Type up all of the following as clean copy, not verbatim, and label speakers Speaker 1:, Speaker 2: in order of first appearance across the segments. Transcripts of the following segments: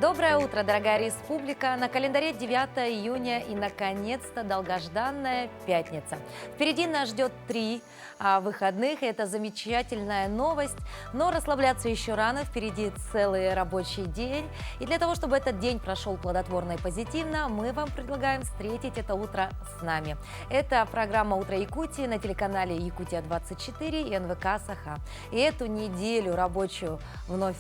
Speaker 1: Доброе утро, дорогая республика! На календаре 9 июня и, наконец-то, долгожданная пятница. Впереди нас ждет 3 выходных, и это замечательная новость. Но расслабляться еще рано, впереди целый рабочий день. И для того, чтобы этот день прошел плодотворно и позитивно, мы вам предлагаем встретить это утро с нами. Это программа «Утро Якутии» на телеканале «Якутия-24» и НВК «Саха». И эту неделю рабочую вновь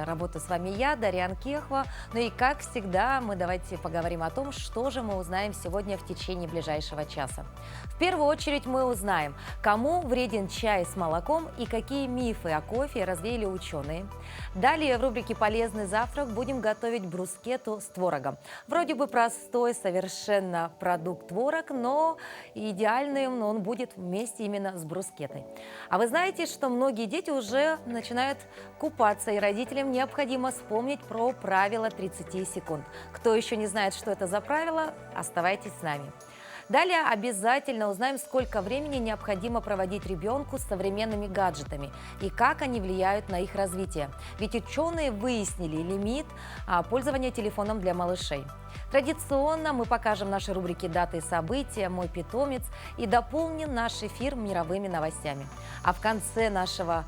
Speaker 1: работаю с вами я, Дарьян Кехова. Ну и, как всегда, мы давайте поговорим о том, что же мы узнаем сегодня в течение ближайшего часа. В первую очередь мы узнаем, кому вреден чай с молоком и какие мифы о кофе развеяли ученые. Далее в рубрике «Полезный завтрак» будем готовить брускетту с творогом. Вроде бы простой совершенно продукт творог, но идеальным он будет вместе именно с брускеттой. А вы знаете, что многие дети уже начинают купаться, и родителям необходимо вспомнить про правила 30 секунд. Кто еще не знает, что это за правило, оставайтесь с нами. Далее обязательно узнаем, сколько времени необходимо проводить ребенку с современными гаджетами и как они влияют на их развитие. Ведь ученые выяснили лимит пользования телефоном для малышей. Традиционно мы покажем наши рубрики «Даты и события», «Мой питомец» и дополним наш эфир мировыми новостями. А в конце нашего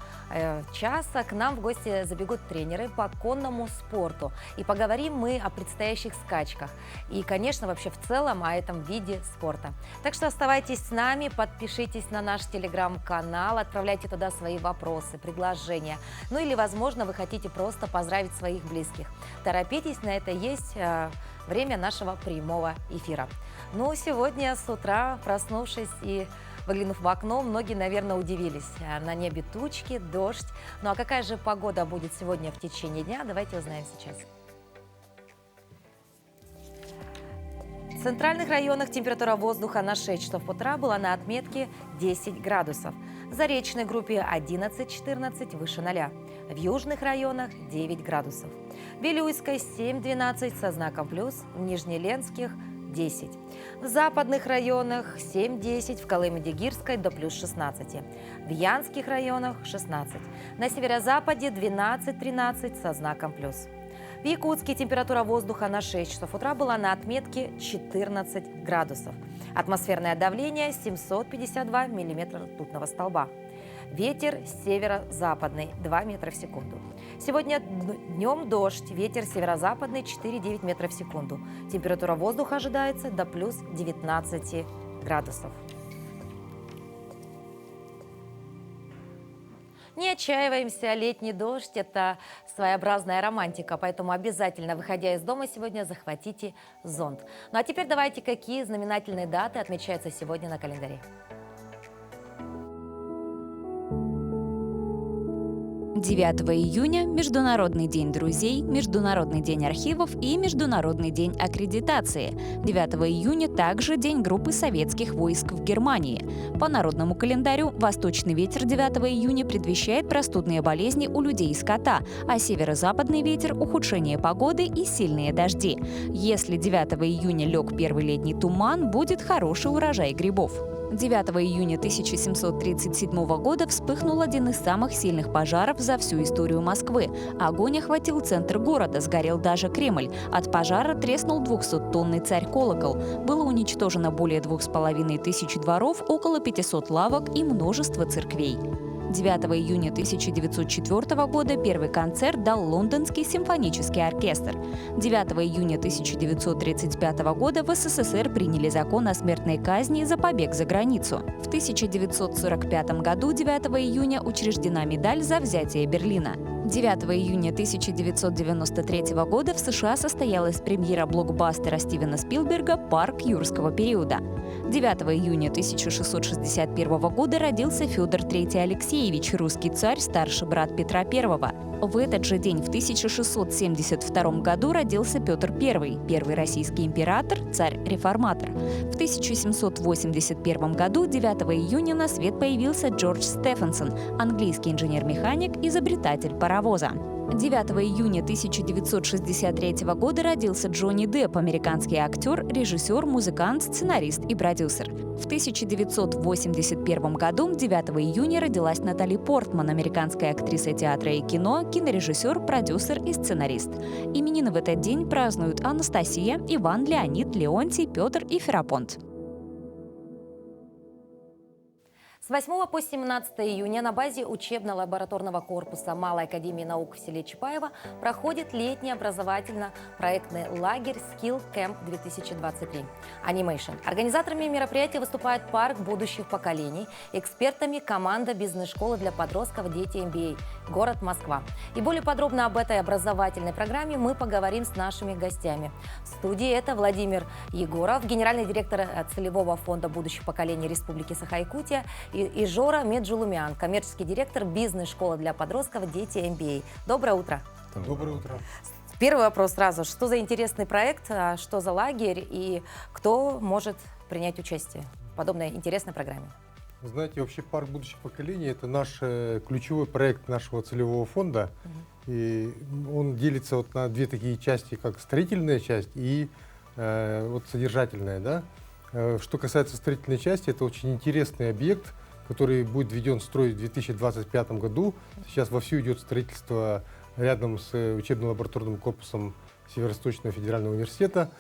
Speaker 1: часа к нам в гости забегут тренеры по конному спорту. И поговорим мы о предстоящих скачках. И, конечно, вообще в целом о этом виде спорта. Так что оставайтесь с нами, подпишитесь на наш телеграм-канал, отправляйте туда свои вопросы, предложения. Ну или, возможно, вы хотите просто поздравить своих близких. Торопитесь, на это есть время нашего прямого эфира. Ну, сегодня с утра, проснувшись и выглянув в окно, многие, наверное, удивились. На небе тучки, дождь. Ну а какая же погода будет сегодня в течение дня, давайте узнаем сейчас. В центральных районах температура воздуха на 6 часов утра была на отметке 10 градусов. В заречной группе 11-14 выше 0. В южных районах 9 градусов. В Вилюйской 7-12 со знаком плюс, в Нижнеленских 10. В западных районах 7-10, в Колыме-Дегирской до плюс 16. В Янских районах 16. На северо-западе 12-13 со знаком плюс. В Якутске температура воздуха на 6 часов утра была на отметке 14 градусов. Атмосферное давление 752 миллиметра ртутного столба. Ветер северо-западный 2 метра в секунду. Сегодня днем дождь, ветер северо-западный 4,9 метра в секунду. Температура воздуха ожидается до плюс 19 градусов. Не отчаиваемся, летний дождь – это своеобразная романтика, поэтому обязательно, выходя из дома сегодня, захватите зонт. Ну а теперь давайте, какие знаменательные даты отмечаются сегодня на календаре.
Speaker 2: 9 июня – Международный день друзей, Международный день архивов и Международный день аккредитации. 9 июня также День группы советских войск в Германии. По народному календарю восточный ветер 9 июня предвещает простудные болезни у людей и скота, а северо-западный ветер – ухудшение погоды и сильные дожди. Если 9 июня лег первый летний туман, будет хороший урожай грибов. 9 июня 1737 года вспыхнул один из самых сильных пожаров за всю историю Москвы. Огонь охватил центр города, сгорел даже Кремль. От пожара треснул 200-тонный царь-колокол. Было уничтожено более 2500 дворов, около 500 лавок и множество церквей. 9 июня 1904 года первый концерт дал Лондонский симфонический оркестр. 9 июня 1935 года в СССР приняли закон о смертной казни за побег за границу. В 1945 году 9 июня учреждена медаль за взятие Берлина. 9 июня 1993 года в США состоялась премьера блокбастера Стивена Спилберга «Парк юрского периода». 9 июня 1661 года родился Федор III Алексеевич, русский царь, старший брат Петра I. В этот же день, в 1672 году, родился Петр I, первый российский император, царь-реформатор. В 1781 году, 9 июня, на свет появился Джордж Стефенсон, английский инженер-механик, изобретатель паровоза. 9 июня 1963 года родился Джонни Депп, американский актер, режиссер, музыкант, сценарист и продюсер. В 1981 году, 9 июня, родилась Натали Портман, американская актриса театра и кино, кинорежиссер, продюсер и сценарист. Именины в этот день празднуют Анастасия, Иван, Леонид, Леонтий, Петр и Ферапонт.
Speaker 1: С 8 по 17 июня на базе учебно-лабораторного корпуса Малой академии наук в селе Чапаево проходит летний образовательно-проектный лагерь Skill Camp 2023 Animation. Организаторами мероприятия выступает парк будущих поколений, экспертами команда бизнес-школы для подростков «Дети MBA», город Москва. И более подробно об этой образовательной программе мы поговорим с нашими гостями. В студии это Владимир Егоров, генеральный директор целевого фонда будущих поколений Республики Саха-Якутия, и Жора Меджулумян, коммерческий директор бизнес-школы для подростков «Дети MBA». Доброе утро.
Speaker 3: Доброе утро.
Speaker 1: Первый вопрос сразу. Что за интересный проект, что за лагерь и кто может принять участие в подобной интересной программе?
Speaker 3: Вы знаете, вообще парк будущих поколений – это наш ключевой проект нашего целевого фонда. И он делится вот на две такие части, как строительная часть и вот содержательная. Да? Что касается строительной части, это очень интересный объект, который будет введен в строй в 2025 году. Сейчас вовсю идет строительство рядом с учебно-лабораторным корпусом Северо-Восточного федерального университета.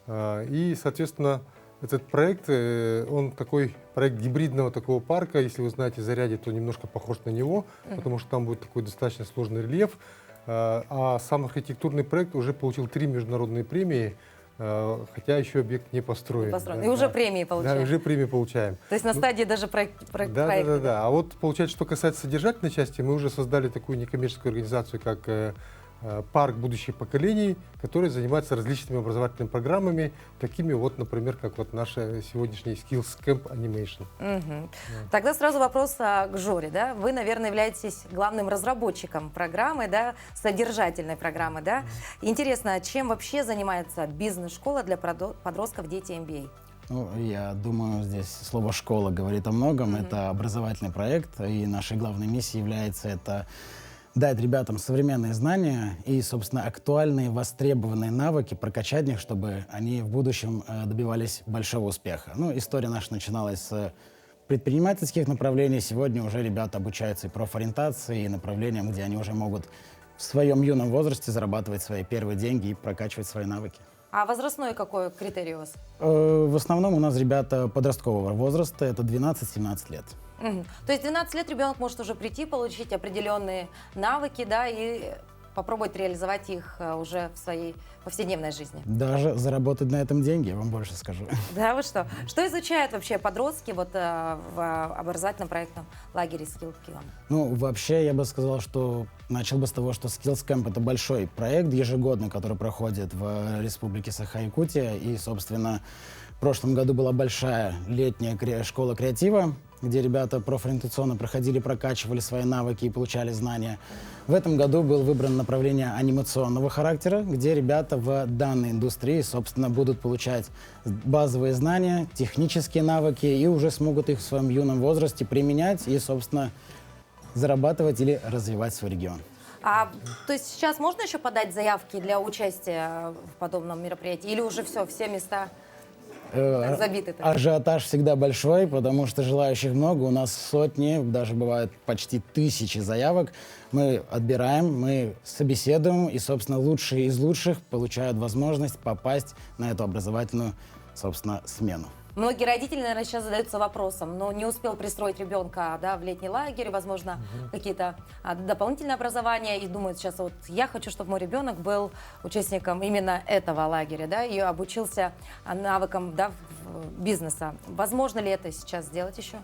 Speaker 3: И, соответственно, этот проект, он такой проект гибридного такого парка. Если вы знаете Зарядье, то немножко похож на него, потому что там будет такой достаточно сложный рельеф. А сам архитектурный проект уже получил 3 международные премии, хотя еще объект не построен.
Speaker 1: И уже премии получаем.
Speaker 3: Да, уже премии получаем.
Speaker 1: То есть на стадии даже проекта.
Speaker 3: Да. А вот, получается, что касается содержательной части, мы уже создали такую некоммерческую организацию, как парк будущих поколений, который занимается различными образовательными программами, такими вот, например, как вот наш сегодняшний Skills Camp Animation.
Speaker 1: Тогда сразу вопрос к Жоре. Да? Вы, наверное, являетесь главным разработчиком программы, да? Содержательной программы. Да? Интересно, чем вообще занимается бизнес-школа для подростков «Дети MBA»?
Speaker 4: Ну, я думаю, здесь слово «школа» говорит о многом. Это образовательный проект, и нашей главной миссией является это дать ребятам современные знания и, собственно, актуальные, востребованные навыки, прокачать их, чтобы они в будущем добивались большого успеха. Ну, история наша начиналась с предпринимательских направлений. Сегодня уже ребята обучаются и профориентации, и направлениям, где они уже могут в своем юном возрасте зарабатывать свои первые деньги и прокачивать свои навыки.
Speaker 1: А возрастной какой критерий у вас?
Speaker 4: В основном у нас ребята подросткового возраста, это 12-17 лет.
Speaker 1: То есть 12 лет ребенок может уже прийти, получить определенные навыки, да, и попробовать реализовать их уже в своей повседневной жизни.
Speaker 4: Даже заработать на этом деньги, я вам больше скажу.
Speaker 1: Да, вы что? Что изучают вообще подростки вот в образовательном проектном лагере Skills Camp?
Speaker 4: Ну, вообще, я бы сказал, что начал бы с того, что Skills Camp — это большой проект ежегодный, который проходит в Республике Саха-Якутия. И, собственно, в прошлом году была большая летняя школа креатива, где ребята профориентационно проходили, прокачивали свои навыки и получали знания. В этом году было выбрано направление анимационного характера, где ребята в данной индустрии, собственно, будут получать базовые знания, технические навыки и уже смогут их в своем юном возрасте применять и, собственно, зарабатывать или развивать свой регион.
Speaker 1: То есть сейчас можно еще подать заявки для участия в подобном мероприятии? Или уже все места забиты?
Speaker 4: Ажиотаж всегда большой, потому что желающих много. У нас сотни, даже бывает почти 1000 заявок. Мы отбираем, мы собеседуем, и, собственно, лучшие из лучших получают возможность попасть на эту образовательную, собственно, смену.
Speaker 1: Многие родители, наверное, сейчас задаются вопросом, но не успел пристроить ребенка, да, в летний лагерь, возможно, какие-то дополнительные образования, и думают сейчас, вот я хочу, чтобы мой ребенок был участником именно этого лагеря, да, и обучился навыкам, да, бизнеса. Возможно ли это сейчас сделать еще?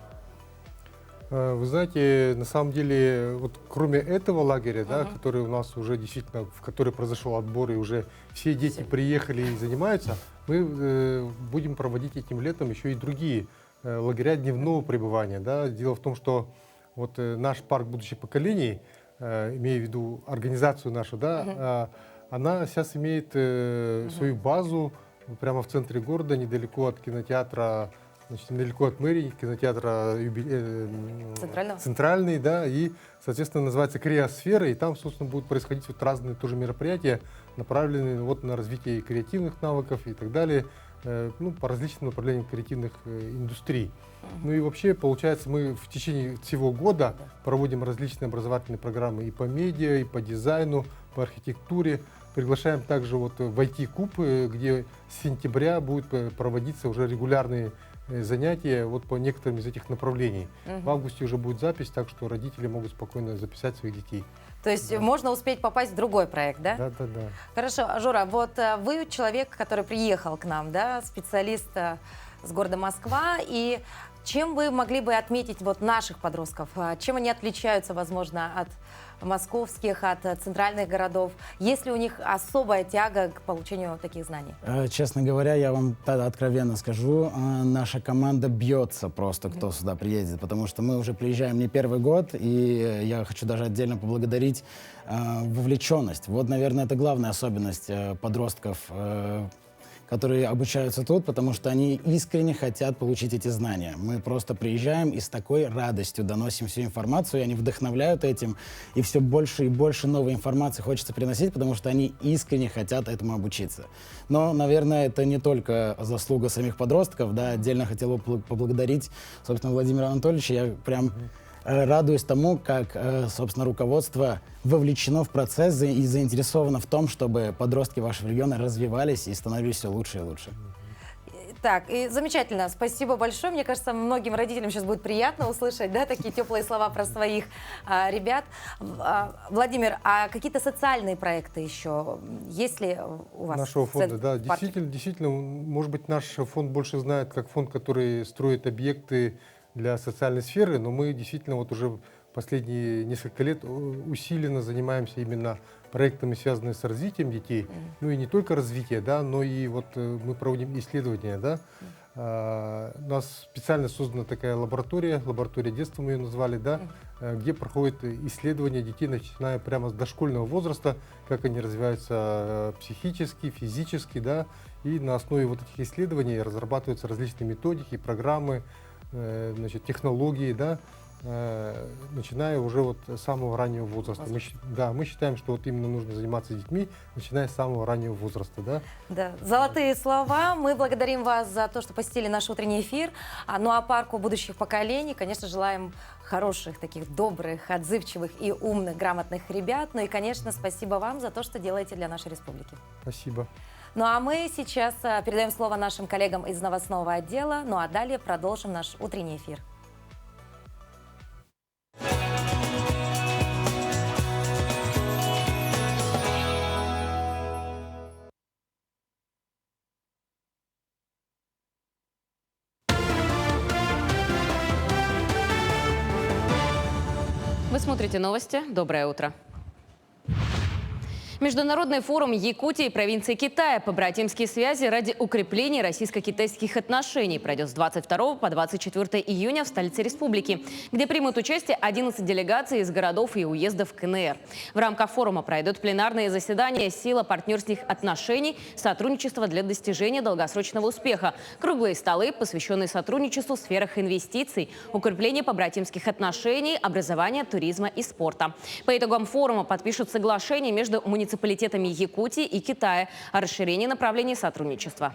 Speaker 3: Вы знаете, на самом деле, вот кроме этого лагеря, да, который у нас уже действительно, в который произошел отбор, и уже все дети приехали и занимаются, мы будем проводить этим летом еще и другие лагеря дневного пребывания. Да. Дело в том, что вот наш парк будущих поколений, имея в виду организацию нашу, да, она сейчас имеет свою базу прямо в центре города, недалеко от кинотеатра значит, недалеко от мэрии, кинотеатра Центральный, да, и, соответственно, называется «Креосфера», и там, собственно, будут происходить вот разные тоже мероприятия, направленные вот на развитие креативных навыков и так далее, ну, по различным направлениям креативных индустрий. Ну и вообще, получается, мы в течение всего года проводим различные образовательные программы и по медиа, и по дизайну, по архитектуре. Приглашаем также вот в IT-куб, где с сентября будут проводиться уже регулярные занятия вот по некоторым из этих направлений. В августе уже будет запись, так что родители могут спокойно записать своих детей.
Speaker 1: То есть можно успеть попасть в другой проект, да?
Speaker 3: Да.
Speaker 1: Хорошо, Жора, вот вы человек, который приехал к нам, да, специалист с города Москва, и чем вы могли бы отметить вот наших подростков? Чем они отличаются, возможно, от московских, от центральных городов? Есть ли у них особая тяга к получению таких знаний?
Speaker 4: Честно говоря, я вам тогда откровенно скажу, наша команда бьется просто, кто сюда приедет, потому что мы уже приезжаем не первый год, и я хочу даже отдельно поблагодарить вовлеченность. Вот, наверное, это главная особенность подростков, которые обучаются тут, потому что они искренне хотят получить эти знания. Мы просто приезжаем и с такой радостью доносим всю информацию, и они вдохновляют этим, и все больше и больше новой информации хочется приносить, потому что они искренне хотят этому обучиться. Но, наверное, это не только заслуга самих подростков, да, отдельно хотел бы поблагодарить, собственно, Владимира Анатольевича. Я прям радуюсь тому, как, собственно, руководство вовлечено в процесс и заинтересовано в том, чтобы подростки вашего региона развивались и становились все лучше и лучше.
Speaker 1: Так, и замечательно, спасибо большое. Мне кажется, многим родителям сейчас будет приятно услышать, да, такие теплые слова про своих ребят. Владимир, а какие-то социальные проекты еще есть ли у вас?
Speaker 3: Нашего фонда, да, действительно, может быть, наш фонд больше знает как фонд, который строит объекты для социальной сферы, но мы действительно вот уже последние несколько лет усиленно занимаемся именно проектами, связанными с развитием детей. Ну и не только развитие, да, но и вот мы проводим исследования, да. У нас специально создана такая лаборатория детства мы ее назвали, да, где проходят исследования детей, начиная прямо с дошкольного возраста, как они развиваются психически, физически, да, и на основе вот этих исследований разрабатываются различные методики, программы, значит, технологии, да, начиная уже вот с самого раннего возраста. Мы считаем, что вот именно нужно заниматься детьми, начиная с самого раннего возраста. Да?
Speaker 1: Да. Золотые слова. Мы благодарим вас за то, что посетили наш утренний эфир. Ну а парку будущих поколений, конечно, желаем хороших, таких добрых, отзывчивых и умных, грамотных ребят. Ну и, конечно, спасибо вам за то, что делаете для нашей республики.
Speaker 3: Спасибо.
Speaker 1: Ну а мы сейчас передаем слово нашим коллегам из новостного отдела. Ну а далее продолжим наш утренний эфир.
Speaker 5: Вы смотрите новости. Доброе утро. Международный форум Якутии и провинции Китая «Побратимские связи ради укрепления российско-китайских отношений» пройдет с 22 по 24 июня в столице республики, где примут участие 11 делегаций из городов и уездов КНР. В рамках форума пройдут пленарные заседания «Сила партнерских отношений. Сотрудничество для достижения долгосрочного успеха», круглые столы, посвященные сотрудничеству в сферах инвестиций, укрепления побратимских отношений, образования, туризма и спорта. По итогам форума подпишут соглашение между муниципалитетами Якутии и Китая о расширении направлений сотрудничества.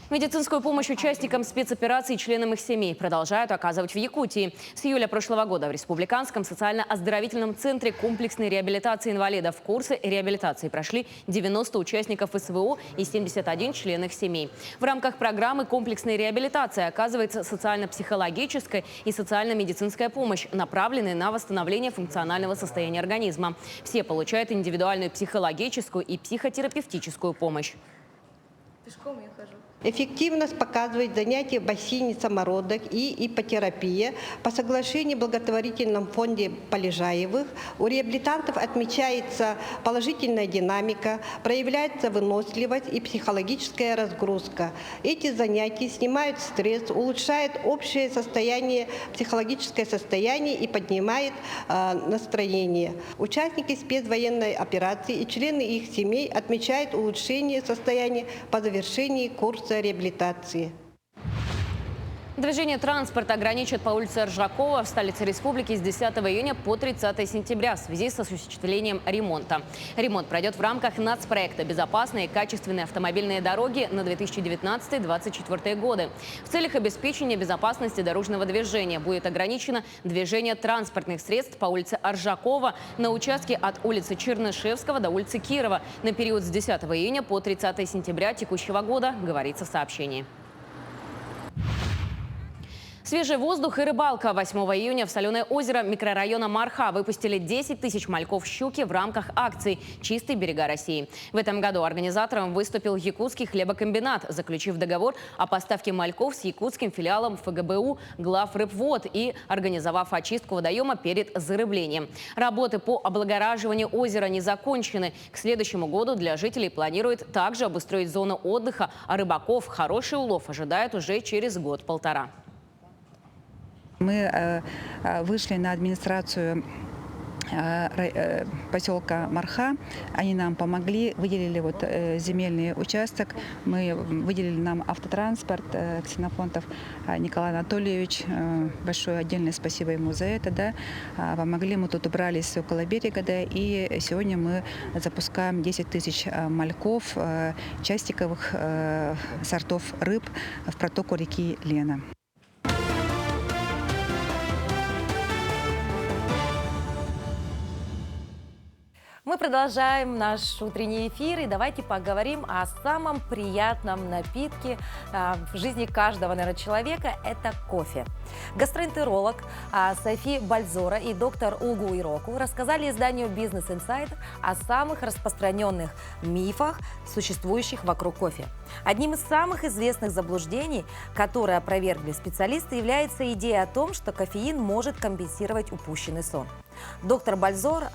Speaker 5: Медицинскую помощь участникам спецопераций и членам их семей продолжают оказывать в Якутии. С июля прошлого года в Республиканском социально-оздоровительном центре комплексной реабилитации инвалидов курсы реабилитации прошли 90 участников СВО и 71 член их семей. В рамках программы комплексной реабилитации оказывается социально-психологическая и социально-медицинская помощь, направленная на восстановление функционального состояния организма. Все получают индивидуальную психологическую и психотерапевтическую помощь.
Speaker 6: Пешком я хожу. Эффективность показывает занятия в бассейне самородок и ипотерапия. По соглашению в благотворительном фонде Полежаевых у реабилитантов отмечается положительная динамика, проявляется выносливость и психологическая разгрузка. Эти занятия снимают стресс, улучшают общее состояние, психологическое состояние и поднимают настроение. Участники спецвоенной операции и члены их семей отмечают улучшение состояния по завершении курса курса реабилитации.
Speaker 5: Движение транспорта ограничат по улице Ржакова в столице республики с 10 июня по 30 сентября в связи с осуществлением ремонта. Ремонт пройдет в рамках нацпроекта «Безопасные и качественные автомобильные дороги» на 2019-2024 годы. В целях обеспечения безопасности дорожного движения будет ограничено движение транспортных средств по улице Ржакова на участке от улицы Чернышевского до улицы Кирова на период с 10 июня по 30 сентября текущего года, говорится в сообщении. Свежий воздух и рыбалка. 8 июня в соленое озеро микрорайона Марха выпустили 10 тысяч мальков щуки в рамках акции «Чистые берега России». В этом году организатором выступил Якутский хлебокомбинат, заключив договор о поставке мальков с якутским филиалом ФГБУ «Главрыбвод» и организовав очистку водоема перед зарыблением. Работы по облагораживанию озера не закончены. К следующему году для жителей планируют также обустроить зону отдыха, а рыбаков хороший улов ожидает уже через год-полтора.
Speaker 7: Мы вышли на администрацию поселка Марха. Они нам помогли, выделили земельный участок. Мы выделили нам автотранспорт. Ксенофонтов Николай Анатольевич, большое отдельное спасибо ему за это. Да. Помогли, мы тут убрались около берега. Да, и сегодня мы запускаем 10 тысяч мальков, частиковых сортов рыб в протоку реки Лена.
Speaker 1: Мы продолжаем наш утренний эфир, и давайте поговорим о самом приятном напитке в жизни каждого, наверное, человека – это кофе. Гастроэнтеролог Софи Бальзора и доктор Угу Ироку рассказали изданию Business Insider о самых распространенных мифах, существующих вокруг кофе. Одним из самых известных заблуждений, которые опровергли специалисты, является идея о том, что кофеин может компенсировать упущенный сон. Доктор Бальзора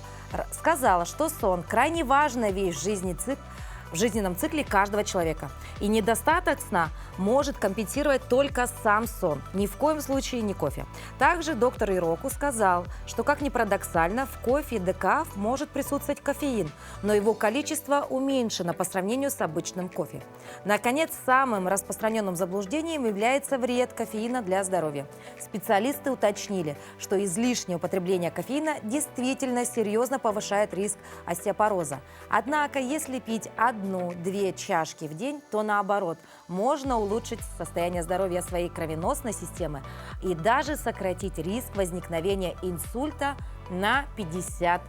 Speaker 1: сказала, что сон – крайне важная вещь в жизненном цикле каждого человека. И недостаток сна может компенсировать только сам сон, ни в коем случае не кофе. Также доктор Ироку сказал, что, как ни парадоксально, в кофе и декаф может присутствовать кофеин, но его количество уменьшено по сравнению с обычным кофе. Наконец, самым распространенным заблуждением является вред кофеина для здоровья. Специалисты уточнили, что излишнее употребление кофеина действительно серьезно повышает риск остеопороза. Однако, если пить 1-2 чашки в день, то наоборот, можно улучшить состояние здоровья своей кровеносной системы и даже сократить риск возникновения инсульта на 50%.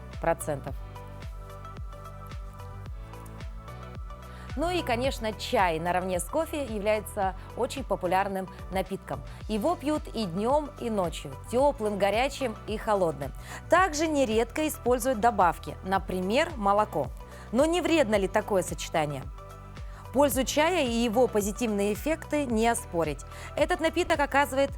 Speaker 1: Ну и, конечно, чай наравне с кофе является очень популярным напитком. Его пьют и днем, и ночью, теплым, горячим и холодным. Также нередко используют добавки, например, молоко. Но не вредно ли такое сочетание? Пользу чая и его позитивные эффекты не оспорить. Этот напиток оказывает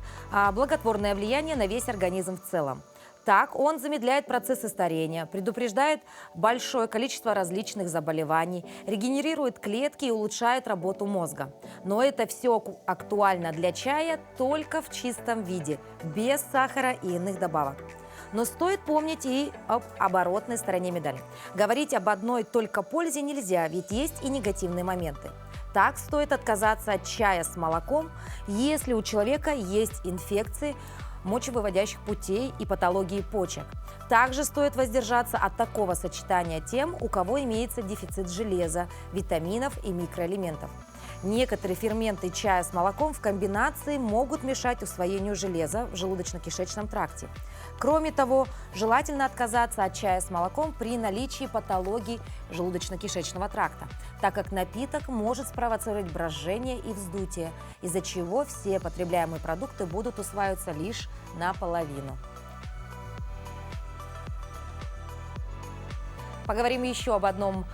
Speaker 1: благотворное влияние на весь организм в целом. Так, он замедляет процессы старения, предупреждает большое количество различных заболеваний, регенерирует клетки и улучшает работу мозга. Но это все актуально для чая только в чистом виде, без сахара и иных добавок. Но стоит помнить и об оборотной стороне медали. Говорить об одной только пользе нельзя, ведь есть и негативные моменты. Так, стоит отказаться от чая с молоком, если у человека есть инфекции мочевыводящих путей и патологии почек. Также стоит воздержаться от такого сочетания тем, у кого имеется дефицит железа, витаминов и микроэлементов. Некоторые ферменты чая с молоком в комбинации могут мешать усвоению железа в желудочно-кишечном тракте. Кроме того, желательно отказаться от чая с молоком при наличии патологий желудочно-кишечного тракта, так как напиток может спровоцировать брожение и вздутие, из-за чего все потребляемые продукты будут усваиваться лишь наполовину. Поговорим еще об одном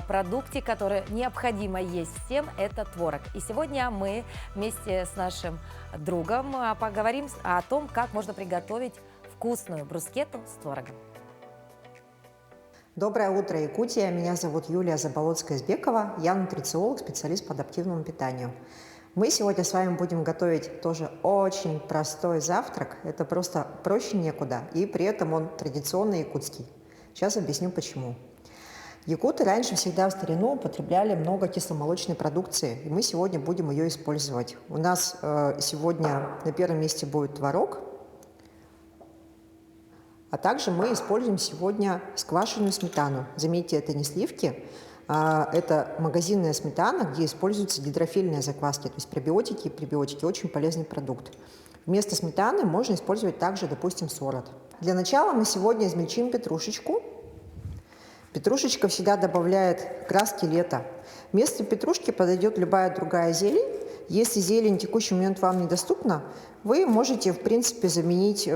Speaker 1: продукте, который необходимо есть всем – это творог. И сегодня мы вместе с нашим другом поговорим о том, как можно приготовить вкусную брускетту с творогом.
Speaker 8: Доброе утро, Якутия. Меня зовут Юлия Заболоцкая-Избекова. Я нутрициолог, специалист по адаптивному питанию. Мы сегодня с вами будем готовить тоже очень простой завтрак. Это просто проще некуда. И при этом он традиционный якутский. Сейчас объясню почему. Якуты раньше всегда в старину употребляли много кисломолочной продукции, и мы сегодня будем ее использовать. У нас сегодня на первом месте будет творог, а также мы используем сегодня сквашенную сметану. Заметьте, это не сливки, это магазинная сметана, где используются гидрофильные закваски, то есть пробиотики и пребиотики. Очень полезный продукт. Вместо сметаны можно использовать также, допустим, сорот. Для начала мы сегодня измельчим петрушечку. Петрушечка всегда добавляет краски лета. Вместо петрушки подойдет любая другая зелень. Если зелень в текущий момент вам недоступна, вы можете, в принципе, заменить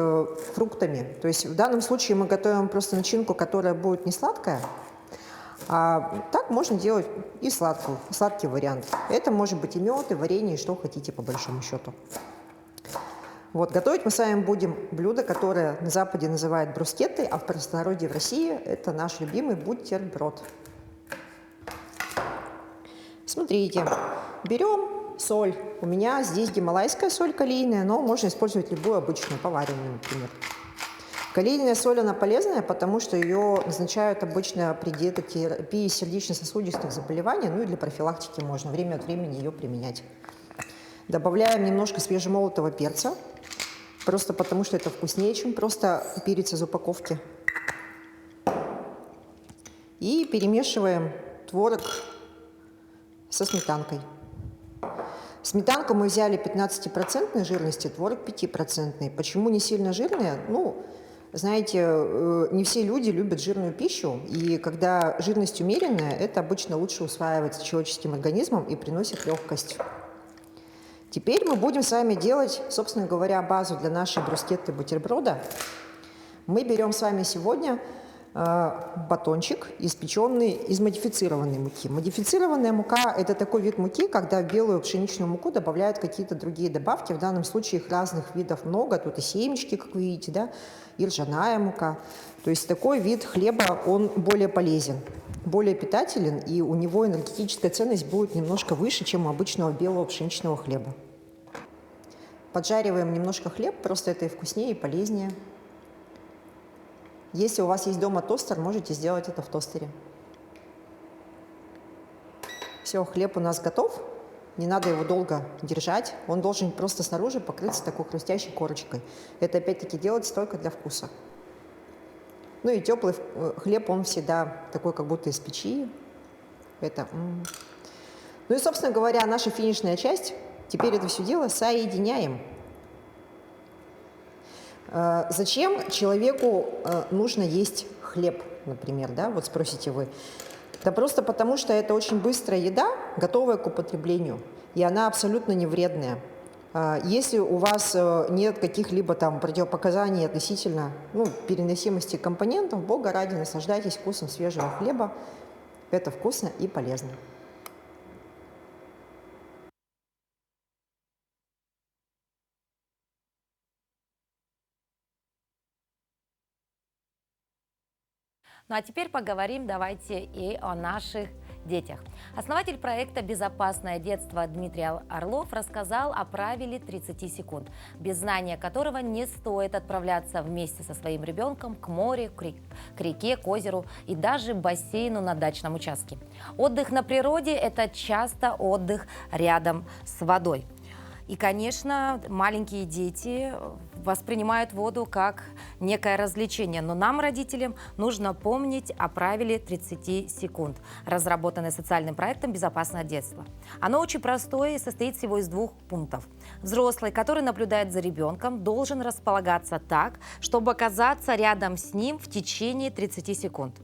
Speaker 8: фруктами. То есть в данном случае мы готовим просто начинку, которая будет не сладкая. А так можно делать и сладкий вариант. Это может быть и мед, и варенье, и что хотите по большому счету. Вот, готовить мы с вами будем блюдо, которое на Западе называют брускеттой, а в простонародье в России это наш любимый бутерброд. Смотрите, берем соль. У меня здесь гималайская соль калийная, но можно использовать любую обычную, поваренную, например. Калийная соль, она полезная, потому что ее назначают обычно при терапии сердечно-сосудистых заболеваний, ну и для профилактики можно время от времени ее применять. Добавляем немножко свежемолотого перца, просто потому что это вкуснее, чем просто перец из упаковки. И перемешиваем творог со сметанкой. Сметанку мы взяли 15% жирности, творог 5%. Почему не сильно жирные? Ну, знаете, не все люди любят жирную пищу, и когда жирность умеренная, это обычно лучше усваивается человеческим организмом и приносит легкость. Теперь мы будем с вами делать, собственно говоря, базу для нашей брускетты бутерброда. Мы берем с вами сегодня батончик, испеченный из модифицированной муки. Модифицированная мука – это такой вид муки, когда в белую пшеничную муку добавляют какие-то другие добавки. В данном случае их разных видов много. Тут и семечки, как вы видите, да, и ржаная мука. То есть такой вид хлеба, он более полезен, более питателен, и у него энергетическая ценность будет немножко выше, чем у обычного белого пшеничного хлеба. Поджариваем немножко хлеб, просто это и вкуснее, и полезнее. Если у вас есть дома тостер, можете сделать это в тостере. Все, хлеб у нас готов. Не надо его долго держать. Он должен просто снаружи покрыться такой хрустящей корочкой. Это опять-таки делается только для вкуса. Ну и теплый хлеб, он всегда такой, как будто из печи. Ну и, собственно говоря, наша финишная часть. Теперь это все дело соединяем. Зачем человеку нужно есть хлеб, например, да? Вот спросите вы. Да просто потому, что это очень быстрая еда, готовая к употреблению, и она абсолютно не вредная. Если у вас нет каких-либо там противопоказаний относительно переносимости компонентов, Бога ради, наслаждайтесь вкусом свежего хлеба. Это вкусно и полезно.
Speaker 1: Ну а теперь поговорим давайте и о наших детях. Основатель проекта «Безопасное детство» Дмитрий Орлов рассказал о правиле 30 секунд, без знания которого не стоит отправляться вместе со своим ребенком к морю, к реке, к озеру и даже бассейну на дачном участке. Отдых на природе – это часто отдых рядом с водой. И, конечно, маленькие дети воспринимают воду как некое развлечение. Но нам, родителям, нужно помнить о правиле 30 секунд, разработанное социальным проектом «Безопасное детство». Оно очень простое и состоит всего из 2 пунктов. Взрослый, который наблюдает за ребенком, должен располагаться так, чтобы оказаться рядом с ним в течение 30 секунд.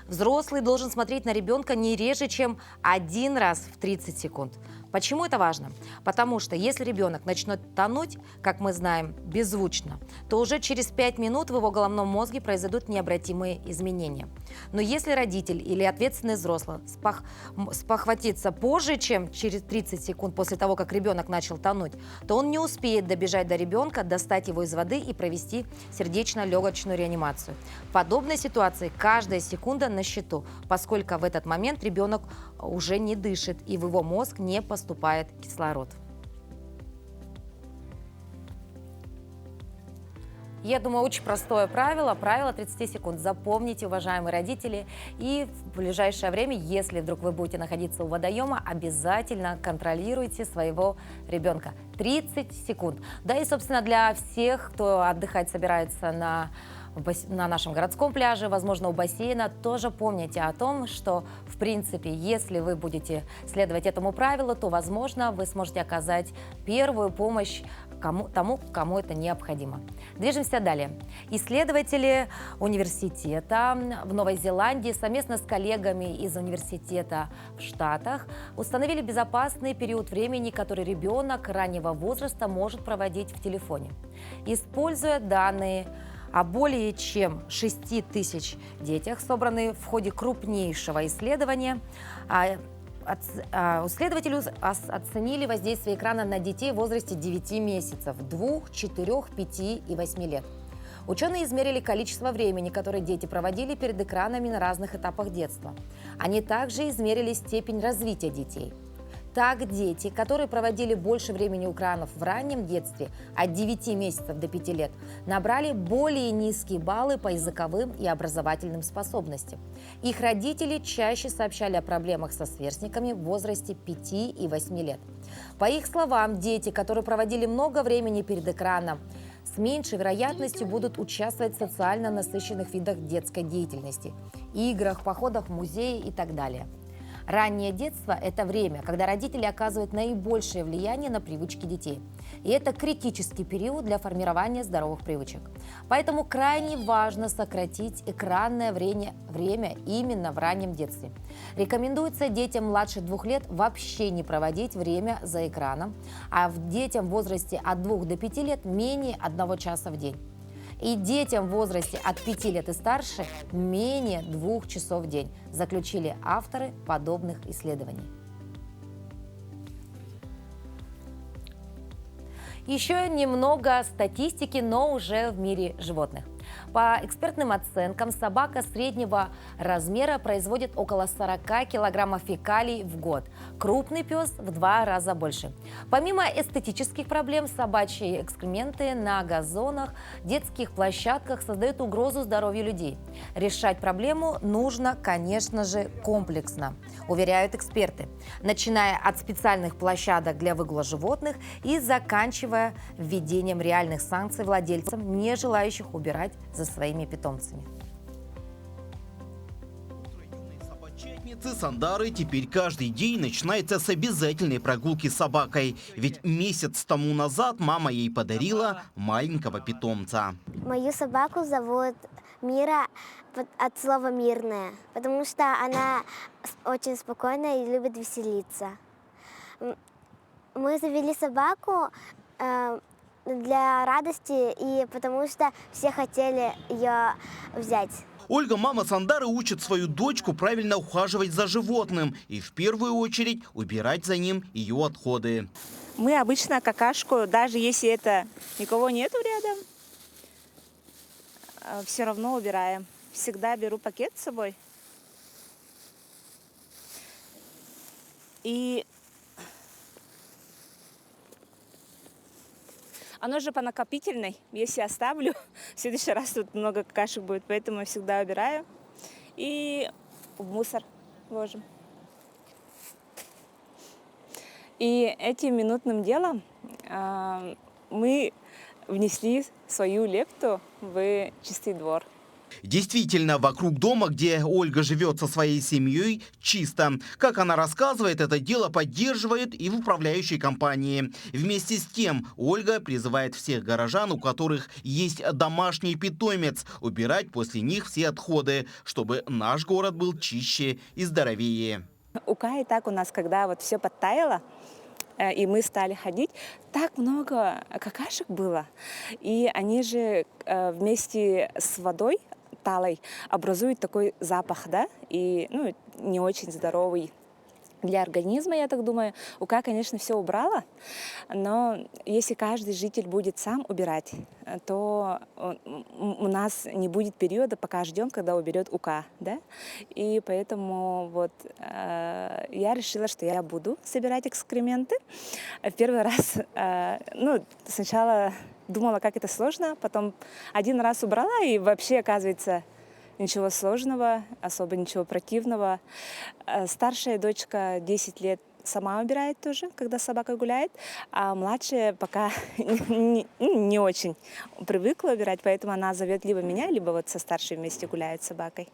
Speaker 1: Взрослый должен смотреть на ребенка не реже, чем 1 раз в 30 секунд. Почему это важно? Потому что если ребенок начнет тонуть, как мы знаем, беззвучно, то уже через 5 минут в его головном мозге произойдут необратимые изменения. Но если родитель или ответственный взрослый спохватится позже, чем через 30 секунд после того, как ребенок начал тонуть, то он не успеет добежать до ребенка, достать его из воды и провести сердечно-легочную реанимацию. В подобной ситуации каждая секунда на счету, поскольку в этот момент ребенок уже не дышит и в его мозг не поступает кислород. Я думаю, очень простое правило, правило 30 секунд. Запомните, уважаемые родители, и в ближайшее время, если вдруг вы будете находиться у водоема, обязательно контролируйте своего ребенка. 30 секунд. Да и, собственно, для всех, кто отдыхать собирается на нашем городском пляже, возможно, у бассейна, тоже помните о том, что, в принципе, если вы будете следовать этому правилу, то, возможно, вы сможете оказать первую помощь тому, кому это необходимо. Движемся далее. Исследователи университета в Новой Зеландии совместно с коллегами из университета в Штатах установили безопасный период времени, который ребенок раннего возраста может проводить в телефоне. Используя данные о более чем 6 тысяч детях, собранные в ходе крупнейшего исследования, исследователи оценили воздействие экрана на детей в возрасте 9 месяцев, 2, 4, 5 и 8 лет. Ученые измерили количество времени, которое дети проводили перед экранами на разных этапах детства. Они также измерили степень развития детей. Так, дети, которые проводили больше времени у экранов в раннем детстве, от 9 месяцев до 5 лет, набрали более низкие баллы по языковым и образовательным способностям. Их родители чаще сообщали о проблемах со сверстниками в возрасте 5 и 8 лет. По их словам, дети, которые проводили много времени перед экраном, с меньшей вероятностью будут участвовать в социально насыщенных видах детской деятельности, играх, походах в музеи и так далее. Раннее детство – это время, когда родители оказывают наибольшее влияние на привычки детей. И это критический период для формирования здоровых привычек. Поэтому крайне важно сократить экранное время именно в раннем детстве. Рекомендуется детям младше 2 лет вообще не проводить время за экраном, а детям в возрасте от 2 до 5 лет менее 1 часа в день. И детям в возрасте от 5 лет и старше менее 2 часов в день, заключили авторы подобных исследований. Еще немного статистики, но уже в мире животных. По экспертным оценкам, собака среднего размера производит около 40 килограммов фекалий в год. Крупный пес в 2 раза больше. Помимо эстетических проблем, собачьи экскременты на газонах, детских площадках создают угрозу здоровью людей. Решать проблему нужно, конечно же, комплексно, уверяют эксперты, начиная от специальных площадок для выгула животных и заканчивая введением реальных санкций владельцам, не желающих убирать за своими питомцами.
Speaker 9: Собачатницы Сандары теперь каждый день начинается с обязательной прогулки с собакой. Ведь месяц тому назад мама ей подарила маленького питомца.
Speaker 10: Мою собаку зовут Мира от слова «мирная», потому что она очень спокойная и любит веселиться. Мы завели собаку для радости и потому что все хотели ее взять.
Speaker 9: Ольга, мама Сандары, учит свою дочку правильно ухаживать за животным и в первую очередь убирать за ним ее отходы.
Speaker 11: Мы обычно какашку, даже если это никого нету рядом, все равно убираем. Всегда беру пакет с собой. И оно же по накопительной. Если оставлю, в следующий раз тут много какашек будет, поэтому я всегда убираю. И в мусор ложим. И этим минутным делом мы внесли свою лепту в чистый двор.
Speaker 9: Действительно, вокруг дома, где Ольга живет со своей семьей, чисто. Как она рассказывает, это дело поддерживают и в управляющей компании. Вместе с тем, Ольга призывает всех горожан, у которых есть домашний питомец, убирать после них все отходы, чтобы наш город был чище и здоровее.
Speaker 11: И так у нас, когда вот все подтаяло, и мы стали ходить, так много какашек было. И они же вместе с водой талой образуют такой запах, да, и не очень здоровый для организма, я так думаю. УК, конечно, все убрала, но если каждый житель будет сам убирать, то у нас не будет периода, пока ждем, когда уберет УК, да, и поэтому вот я решила, что я буду собирать экскременты. В первый раз, сначала думала, как это сложно. Потом один раз убрала, и вообще, оказывается, ничего сложного, особо ничего противного. Старшая дочка 10 лет сама убирает тоже, когда собака гуляет, а младшая пока не очень привыкла убирать, поэтому она зовет либо меня, либо вот со старшей вместе гуляет с собакой.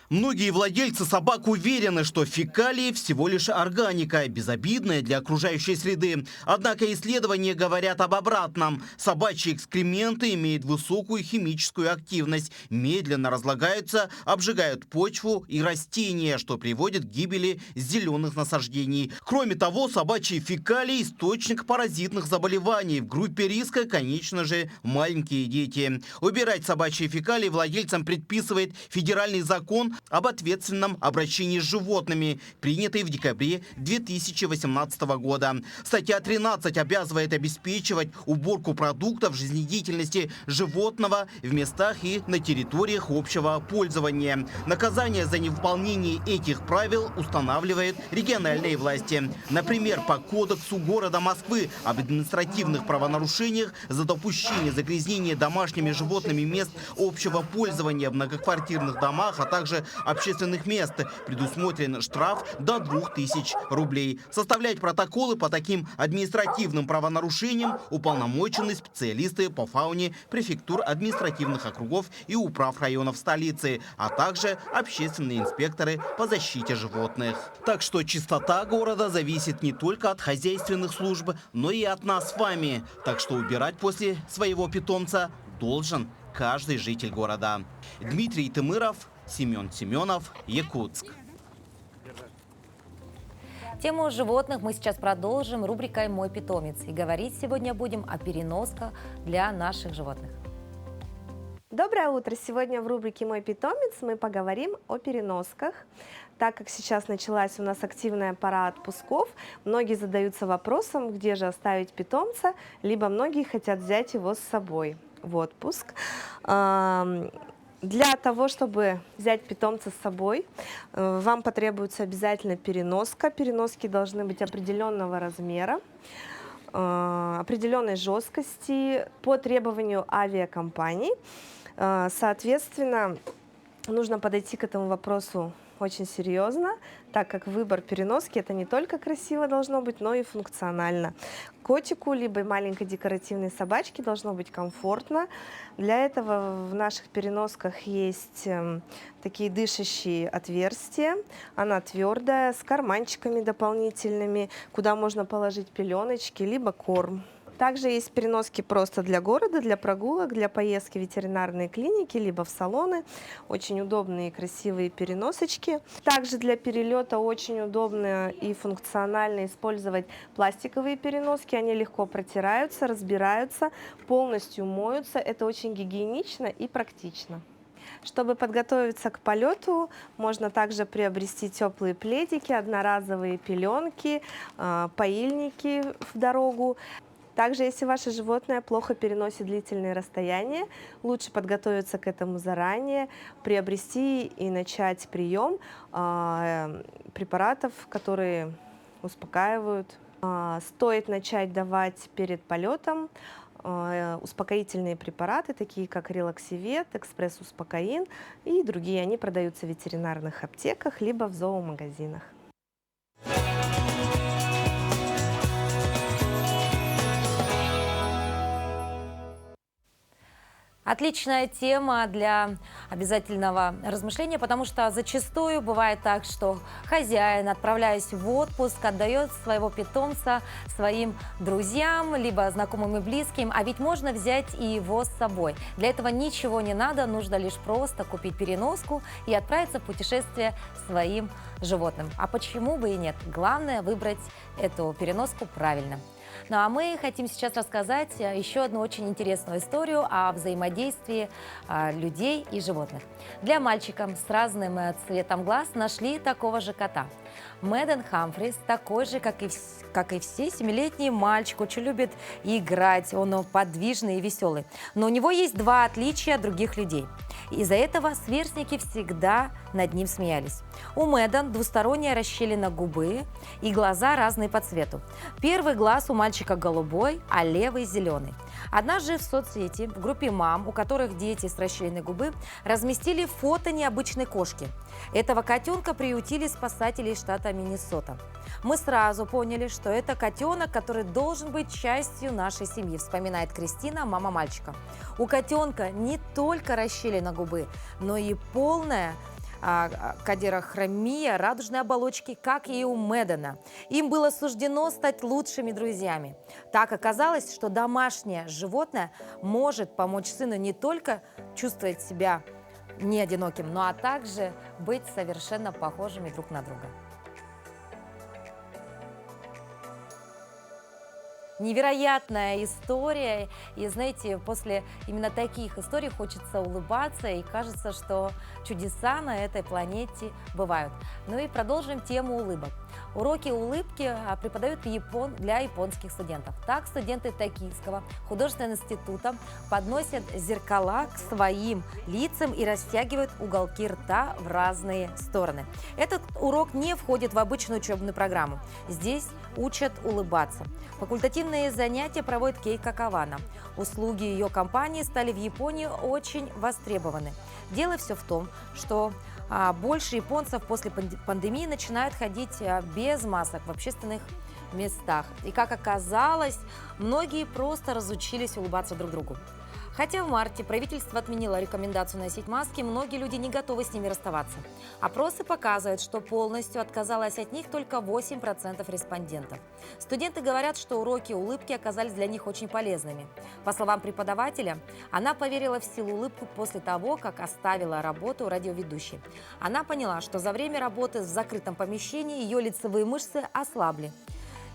Speaker 9: Многие владельцы собак уверены, что фекалии всего лишь органика, безобидная для окружающей среды. Однако исследования говорят об обратном. Собачьи экскременты имеют высокую химическую активность, медленно разлагаются, обжигают почву и растения, что приводит к гибели зеленых насаждений. Кроме того, собачьи фекалии – источник паразитных заболеваний. В группе риска, конечно же, маленькие дети. Убирать собачьи фекалии владельцам предписывает федеральный закон об ответственном обращении с животными, принятый в декабре 2018 года. Статья 13 обязывает обеспечивать уборку продуктов жизнедеятельности животного в местах и на территориях общего пользования. Наказание за невыполнение этих правил устанавливает региональные власти. Например, по Кодексу города Москвы об административных правонарушениях за допущение загрязнения домашними животными мест общего пользования в многоквартирных домах, а также общественных мест предусмотрен штраф до 2000 рублей. Составлять протоколы по таким административным правонарушениям уполномочены специалисты по фауне префектур административных округов и управ районов столицы, а также общественные инспекторы по защите животных. Так что чистота города зависит не только от хозяйственных служб, но и от нас с вами. Так что убирать после своего питомца должен каждый житель города. Дмитрий Тымыров, Семен Семенов, Якутск.
Speaker 1: Тему животных мы сейчас продолжим рубрикой «Мой питомец». И говорить сегодня будем о переносках для наших животных.
Speaker 12: Доброе утро! Сегодня в рубрике «Мой питомец» мы поговорим о переносках. Так как сейчас началась у нас активная пора отпусков, многие задаются вопросом, где же оставить питомца, либо многие хотят взять его с собой в отпуск. Для того, чтобы взять питомца с собой, вам потребуется обязательно переноска. Переноски должны быть определенного размера, определенной жесткости по требованию авиакомпаний. Соответственно, нужно подойти к этому вопросу очень серьезно, так как выбор переноски — это не только красиво должно быть, но и функционально. Котику либо маленькой декоративной собачке должно быть комфортно. Для этого в наших переносках есть такие дышащие отверстия. Она твердая, с карманчиками дополнительными, куда можно положить пеленочки, либо корм. Также есть переноски просто для города, для прогулок, для поездки в ветеринарные клиники, либо в салоны. Очень удобные и красивые переносочки. Также для перелета очень удобно и функционально использовать пластиковые переноски. Они легко протираются, разбираются, полностью моются. Это очень гигиенично и практично. Чтобы подготовиться к полету, можно также приобрести теплые пледики, одноразовые пеленки, поильники в дорогу. Также, если ваше животное плохо переносит длительные расстояния, лучше подготовиться к этому заранее, приобрести и начать прием препаратов, которые успокаивают. Стоит начать давать перед полетом успокоительные препараты, такие как релаксивет, экспресс-успокоин и другие. Они продаются в ветеринарных аптеках либо в зоомагазинах.
Speaker 1: Отличная тема для обязательного размышления, потому что зачастую бывает так, что хозяин, отправляясь в отпуск, отдает своего питомца своим друзьям, либо знакомым и близким, а ведь можно взять и его с собой. Для этого ничего не надо, нужно лишь просто купить переноску и отправиться в путешествие своим животным. А почему бы и нет? Главное выбрать эту переноску правильно. Ну а мы хотим сейчас рассказать еще одну очень интересную историю о взаимодействии людей и животных. Для мальчика с разным цветом глаз нашли такого же кота. Мэдден Хамфрис такой же, как и все, 7-летний мальчик, очень любит играть, он подвижный и веселый. Но у него есть два отличия от других людей. Из-за этого сверстники всегда над ним смеялись. У Мэдден двусторонняя расщелина губы и глаза разные по цвету. Первый глаз у мальчика голубой, а левый зеленый. Однажды в соцсети, в группе мам, у которых дети с расщелиной губы, разместили фото необычной кошки. Этого котенка приютили спасатели из штата Миннесота. Мы сразу поняли, что это котенок, который должен быть частью нашей семьи, вспоминает Кристина, мама мальчика. У котенка не только расщелина губы, но и полная кадерохромия радужной оболочки, как и у Мэддена. Им было суждено стать лучшими друзьями. Так оказалось, что домашнее животное может помочь сыну не только чувствовать себя не одиноким, но также быть совершенно похожими друг на друга. Невероятная история, и знаете, после именно таких историй хочется улыбаться, и кажется, что чудеса на этой планете бывают. Ну и продолжим тему улыбок. Уроки улыбки преподают для японских студентов. Так студенты Токийского художественного института подносят зеркала к своим лицам и растягивают уголки рта в разные стороны. Этот урок не входит в обычную учебную программу. Здесь учат улыбаться. Факультативные занятия проводит Кейко Кавана. Услуги ее компании стали в Японии очень востребованы. Дело все в том, что больше японцев после пандемии начинают ходить без масок в общественных местах. И, как оказалось, многие просто разучились улыбаться друг другу. Хотя в марте правительство отменило рекомендацию носить маски, многие люди не готовы с ними расставаться. Опросы показывают, что полностью отказалось от них только 8% респондентов. Студенты говорят, что уроки улыбки оказались для них очень полезными. По словам преподавателя, она поверила в силу улыбки после того, как оставила работу радиоведущей. Она поняла, что за время работы в закрытом помещении ее лицевые мышцы ослабли.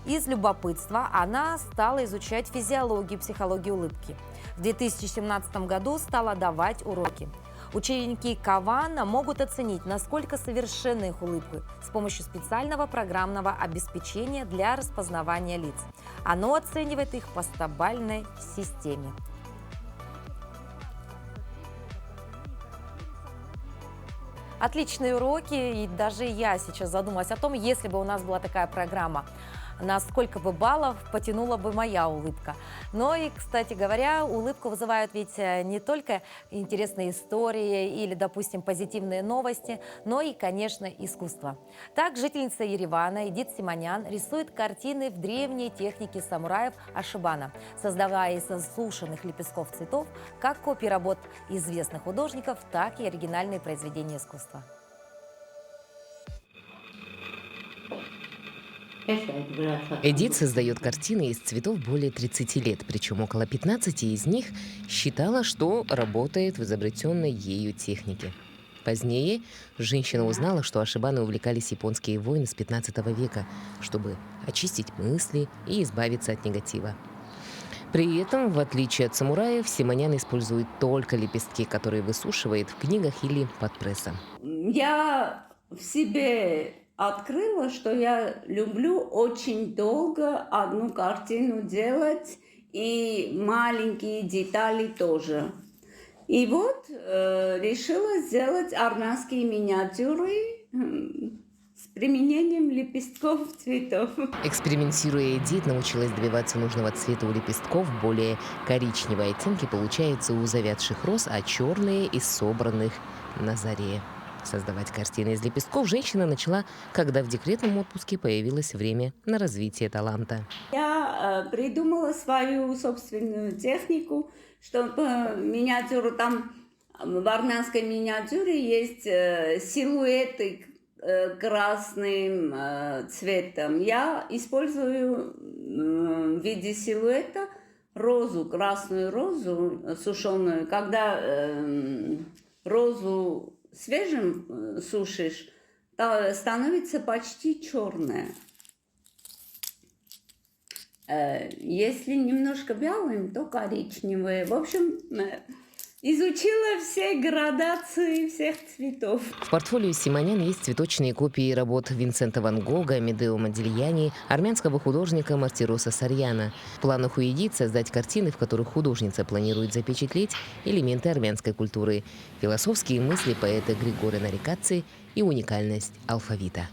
Speaker 1: Из любопытства она стала изучать физиологию и психологию улыбки. В 2017 году стала давать уроки. Ученики Кавана могут оценить, насколько совершенны их улыбки с помощью специального программного обеспечения для распознавания лиц. Оно оценивает их по стабильной системе. Отличные уроки, и даже я сейчас задумалась о том, если бы у нас была такая программа, на сколько бы баллов потянула бы моя улыбка. Но и, кстати говоря, улыбку вызывают ведь не только интересные истории или, допустим, позитивные новости, но и, конечно, искусство. Так, жительница Еревана Эдит Симонян рисует картины в древней технике самураев ашибана, создавая из засушенных лепестков цветов как копии работ известных художников, так и оригинальные произведения искусства.
Speaker 13: Эдит создает картины из цветов более 30 лет, причем около 15 из них считала, что работает в изобретенной ею технике. Позднее женщина узнала, что ашибаны увлекались японские воины с 15 века, чтобы очистить мысли и избавиться от негатива. При этом, в отличие от самураев, Симонян использует только лепестки, которые высушивает в книгах или под прессом.
Speaker 14: Я в себе открыла, что я люблю очень долго одну картину делать и маленькие детали тоже. И вот решила сделать армянские миниатюры с применением лепестков цветов.
Speaker 13: Экспериментируя, Эдит научилась добиваться нужного цвета у лепестков. Более коричневые оттенки получаются у завядших роз, а черные из собранных на заре. Создавать картины из лепестков женщина начала, когда в декретном отпуске появилось время на развитие таланта.
Speaker 14: Я придумала свою собственную технику, чтобы миниатюру там, в армянской миниатюре есть силуэты красным цветом. Я использую в виде силуэта розу, красную розу сушеную. Когда розу свежим сушишь, становится почти черная. Если немножко вялым, то коричневые. В общем, Изучила все градации всех цветов.
Speaker 13: В портфолио Симонян есть цветочные копии работ Винсента ван Гога, Амедео Модильяни, армянского художника Мартироса Сарьяна. В планах у Эдит создать картины, в которых художница планирует запечатлеть элементы армянской культуры, философские мысли поэта Григория Нарикадзе и уникальность алфавита.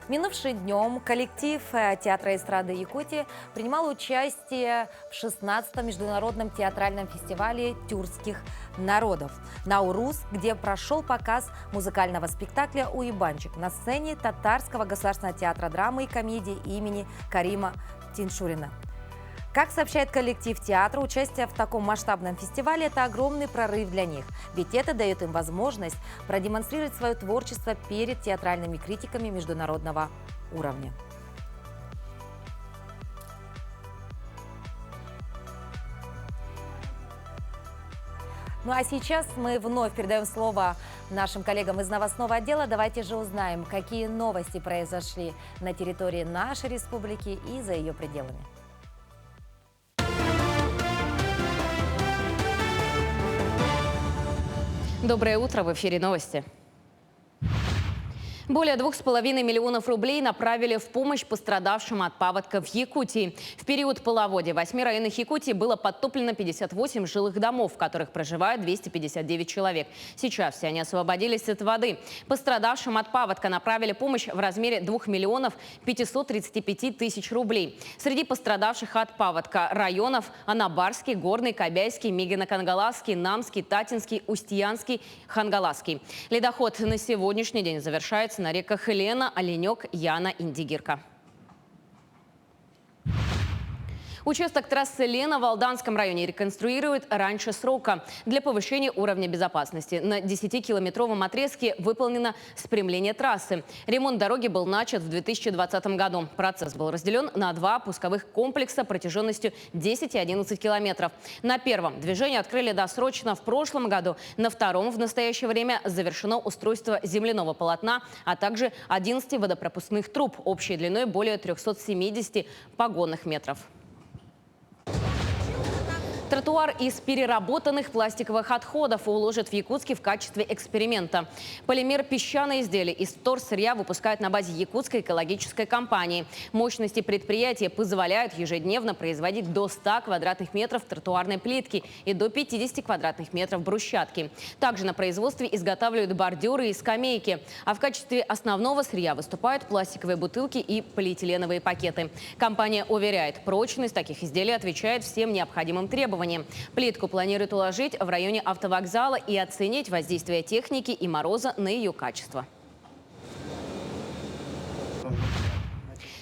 Speaker 1: Минувшим днем коллектив театра эстрады Якутии принимал участие в 16-м международном театральном фестивале тюркских народов «Наурус», где прошел показ музыкального спектакля «Уебанчик» на сцене Татарского государственного театра драмы и комедии имени Карима Тиншурина. Как сообщает коллектив театра, участие в таком масштабном фестивале – это огромный прорыв для них, ведь это дает им возможность продемонстрировать свое творчество перед театральными критиками международного уровня. Ну а сейчас мы вновь передаем слово нашим коллегам из новостного отдела. Давайте же узнаем, какие новости произошли на территории нашей республики и за ее пределами.
Speaker 5: Доброе утро, в эфире новости. Более 2,5 миллионов рублей направили в помощь пострадавшим от паводка в Якутии. В период половодья в 8 районах Якутии было подтоплено 58 жилых домов, в которых проживают 259 человек. Сейчас все они освободились от воды. Пострадавшим от паводка направили помощь в размере 2 миллионов 535 тысяч рублей. Среди пострадавших от паводка районов Анабарский, Горный, Кобяйский, Мигино-Кангаласский, Намский, Татинский, Устьянский, Хангаласский. Ледоход на сегодняшний день завершается на реках Лена, Оленек, Яна, Индигирка. Участок трассы Лена в Алданском районе реконструируют раньше срока. Для повышения уровня безопасности на 10-километровом отрезке выполнено спрямление трассы. Ремонт дороги был начат в 2020 году. Процесс был разделен на 2 пусковых комплекса протяженностью 10 и 11 километров. На первом движение открыли досрочно в прошлом году. На втором в настоящее время завершено устройство земляного полотна, а также 11 водопропускных труб общей длиной более 370 погонных метров. Тротуар из переработанных пластиковых отходов уложат в Якутске в качестве эксперимента. Полимер песчаные изделия из вторсырья выпускают на базе Якутской экологической компании. Мощности предприятия позволяют ежедневно производить до 100 квадратных метров тротуарной плитки и до 50 квадратных метров брусчатки. Также на производстве изготавливают бордюры и скамейки. А в качестве основного сырья выступают пластиковые бутылки и полиэтиленовые пакеты. Компания уверяет, прочность таких изделий отвечает всем необходимым требованиям. Плитку планируют уложить в районе автовокзала и оценить воздействие техники и мороза на ее качество.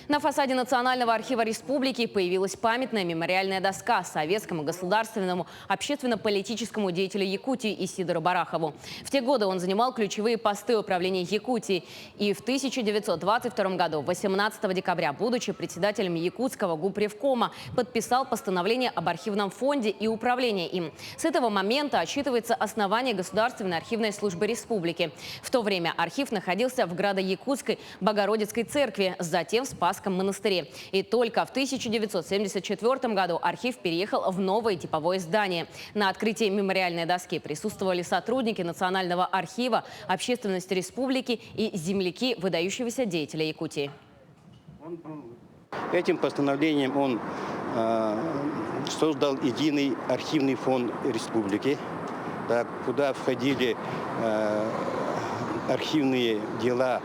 Speaker 5: На фасаде Национального архива республики появилась памятная мемориальная доска советскому государственному общественно-политическому деятелю Якутии Исидору Барахову. В те годы он занимал ключевые посты управления Якутии. И в 1922 году, 18 декабря, будучи председателем Якутского губревкома, подписал постановление об архивном фонде и управлении им. С этого момента отчитывается основание Государственной архивной службы республики. В то время архив находился в Градо-Якутской Богородицкой церкви, затем в Спасском монастыре. И только в 1974 году архив переехал в новое типовое здание. На открытии мемориальной доски присутствовали сотрудники Национального архива, общественности республики и земляки выдающегося деятеля Якутии.
Speaker 15: Этим постановлением он создал единый архивный фонд республики, куда входили архивные дела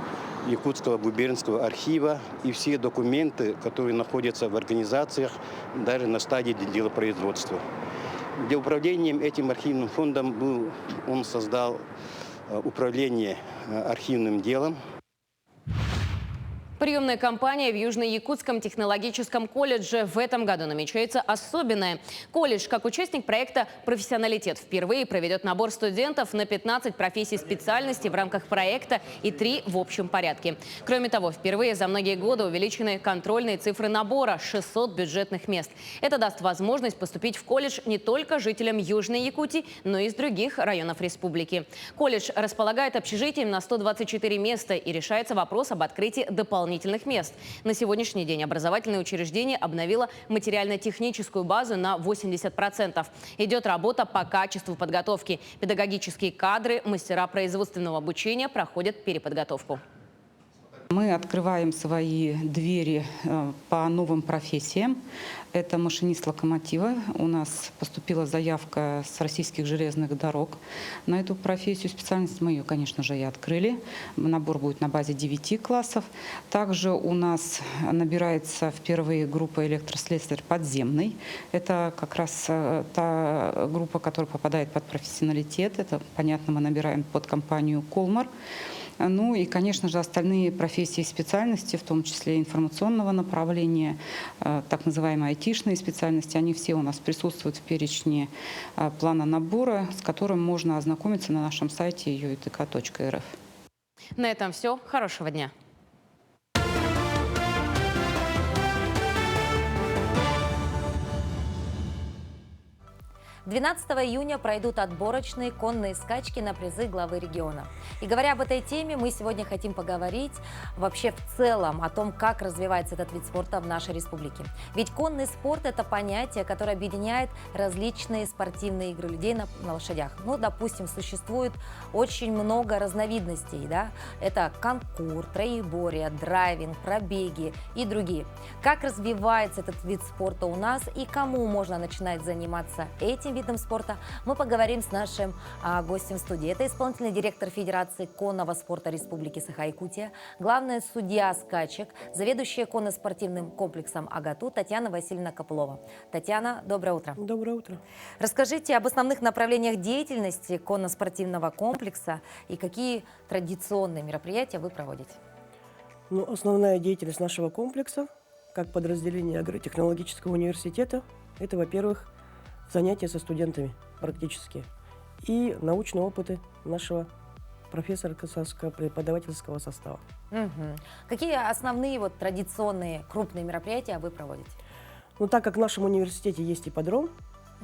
Speaker 15: Якутского губернского архива и все документы, которые находятся в организациях, даже на стадии делопроизводства. Для управления этим архивным фондом он создал управление архивным делом.
Speaker 5: Приемная кампания в Южно-Якутском технологическом колледже в этом году намечается особенная. Колледж, как участник проекта «Профессионалитет», впервые проведет набор студентов на 15 профессий специальностей в рамках проекта и 3 в общем порядке. Кроме того, впервые за многие годы увеличены контрольные цифры набора – 600 бюджетных мест. Это даст возможность поступить в колледж не только жителям Южной Якутии, но и из других районов республики. Колледж располагает общежитием на 124 места и решается вопрос об открытии дополнительных дополнительных мест. На сегодняшний день образовательное учреждение обновило материально-техническую базу на 80%. Идет работа по качеству подготовки. Педагогические кадры, мастера производственного обучения проходят переподготовку.
Speaker 16: Мы открываем свои двери по новым профессиям. Это машинист локомотива. У нас поступила заявка с российских железных дорог на эту профессию. Специальность мы ее, конечно же, и открыли. Набор будет на базе 9 классов. Также у нас набирается впервые группа электрослесарь подземный. Это как раз та группа, которая попадает под профессионалитет. Это, понятно, мы набираем под компанию «Колмар». Ну и, конечно же, остальные профессии и специальности, в том числе информационного направления, так называемые айтишные специальности, они все у нас присутствуют в перечне плана набора, с которым можно ознакомиться на нашем сайте uitk.rf.
Speaker 5: На этом все. Хорошего дня.
Speaker 1: 12 июня пройдут отборочные конные скачки на призы главы региона. И говоря об этой теме, мы сегодня хотим поговорить вообще в целом о том, как развивается этот вид спорта в нашей республике. Ведь конный спорт – это понятие, которое объединяет различные спортивные игры людей на лошадях. Ну, допустим, существует очень много разновидностей, да? Это конкур, троеборье, драйвинг, пробеги и другие. Как развивается этот вид спорта у нас и кому можно начинать заниматься этим видом спорта, мы поговорим с нашим гостем в студии. Это исполнительный директор Федерации конного спорта Республики Саха-Якутия, главная судья скачек, заведующая конно-спортивным комплексом «Агату» Татьяна Васильевна Копылова. Татьяна, доброе утро.
Speaker 17: Доброе утро.
Speaker 1: Расскажите об основных направлениях деятельности конно-спортивного комплекса и какие традиционные мероприятия вы проводите.
Speaker 17: Ну, основная деятельность нашего комплекса, как подразделение агротехнологического университета, это, во-первых, занятия со студентами практически и научные опыты нашего профессорского преподавательского состава.
Speaker 1: Угу. Какие основные вот традиционные крупные мероприятия вы проводите?
Speaker 17: Ну, так как в нашем университете есть ипподром,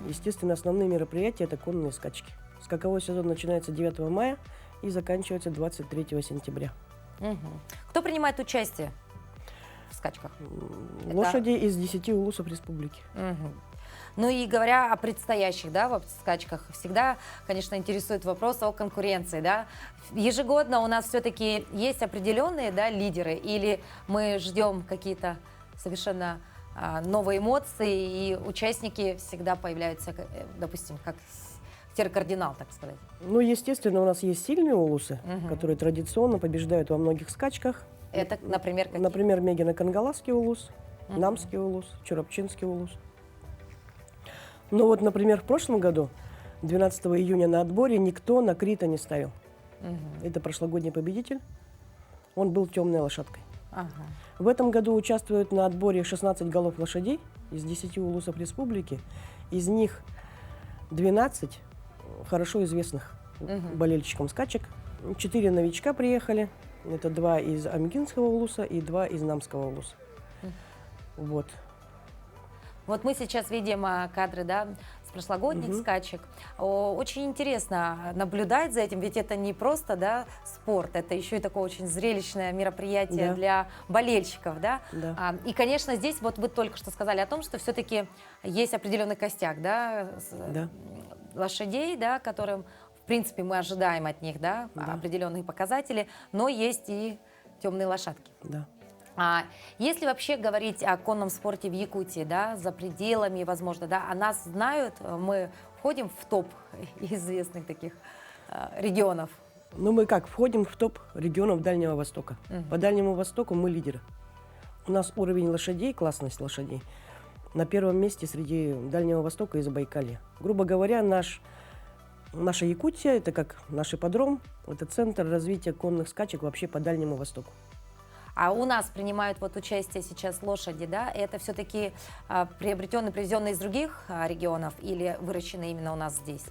Speaker 17: естественно, основные мероприятия – это конные скачки. Скаковой сезон начинается 9 мая и заканчивается 23 сентября.
Speaker 1: Угу. Кто принимает участие в скачках?
Speaker 17: Лошади из 10 улусов республики.
Speaker 1: Угу. Ну и говоря о предстоящих, да, в скачках, всегда, конечно, интересует вопрос о конкуренции, да. Ежегодно у нас все-таки есть определенные, да, лидеры, или мы ждем какие-то совершенно новые эмоции, и участники всегда появляются, допустим, как теркардинал, так сказать.
Speaker 17: Ну, естественно, у нас есть сильные улусы, которые традиционно побеждают во многих скачках.
Speaker 1: Это, например, какие?
Speaker 17: Например, Мегино-Кангаласский улус, Намский улус, Чурапчинский улус. Но вот, например, в прошлом году, 12 июня на отборе, никто на Крита не ставил. Это прошлогодний победитель. Он был темной лошадкой. В этом году участвуют на отборе 16 голов лошадей из 10 улусов республики. Из них 12 хорошо известных болельщикам скачек. 4 новичка приехали. Это 2 из Амгинского улуса и 2 из Намского улуса. Вот.
Speaker 1: Вот мы сейчас видим кадры, да, с прошлогодних скачек. Очень интересно наблюдать за этим, ведь это не просто, да, спорт, это еще и такое очень зрелищное мероприятие для болельщиков, да. И, конечно, здесь вот вы только что сказали о том, что все-таки есть определенный костяк, да, лошадей, да, которым, в принципе, мы ожидаем от них, да, определенные показатели, но есть и темные лошадки. Если вообще говорить о конном спорте в Якутии, да, за пределами, возможно, да, о нас знают, мы входим в топ известных таких регионов?
Speaker 17: Ну, мы как, входим в топ регионов Дальнего Востока. По Дальнему Востоку мы лидеры. У нас уровень лошадей, классность лошадей на первом месте среди Дальнего Востока и Забайкалья. Грубо говоря, наша Якутия, это как наш ипподром, это центр развития конных скачек вообще по Дальнему Востоку.
Speaker 1: А у нас принимают вот участие сейчас лошади, да? Это все-таки приобретенные, привезенные из других регионов или выращенные именно у нас здесь?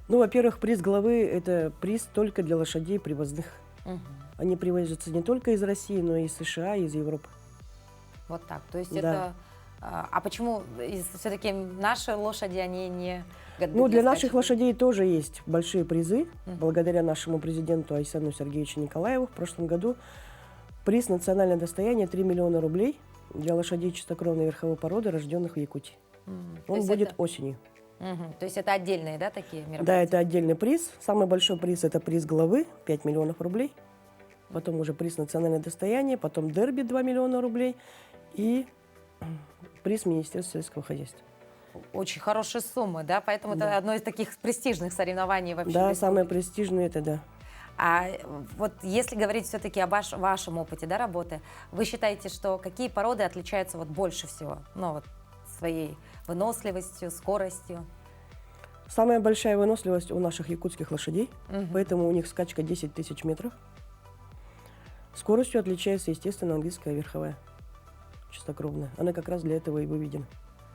Speaker 17: Ну, во-первых, приз главы – это приз только для лошадей привозных. Они привозятся не только из России, но и из США, и из Европы.
Speaker 1: Вот так. То есть это... А почему все-таки наши лошади, они не...
Speaker 17: Ну, для наших лошадей тоже есть большие призы. Благодаря нашему президенту Айсену Сергеевичу Николаеву в прошлом году Приз «Национальное достояние» 3 миллиона рублей для лошадей чистокровной верховой породы, рожденных в Якутии. Он будет осенью.
Speaker 1: То есть это отдельные, да, такие мероприятия?
Speaker 17: Да, это отдельный приз. Самый большой приз – это приз главы, 5 миллионов рублей. Потом уже приз «Национальное достояние», потом дерби 2 миллиона рублей и приз Министерства сельского хозяйства.
Speaker 1: Очень хорошие суммы, да? Поэтому это одно из таких престижных соревнований вообще.
Speaker 17: Да, самое престижное это да.
Speaker 1: А вот если говорить все-таки о вашем опыте, да, работы, вы считаете, что какие породы отличаются вот больше всего? Ну, вот своей выносливостью, скоростью?
Speaker 17: Самая большая выносливость у наших якутских лошадей, поэтому у них скачка 10 тысяч метров. Скоростью отличается, естественно, английская верховая, чистокровная. Она как раз для этого и выведена.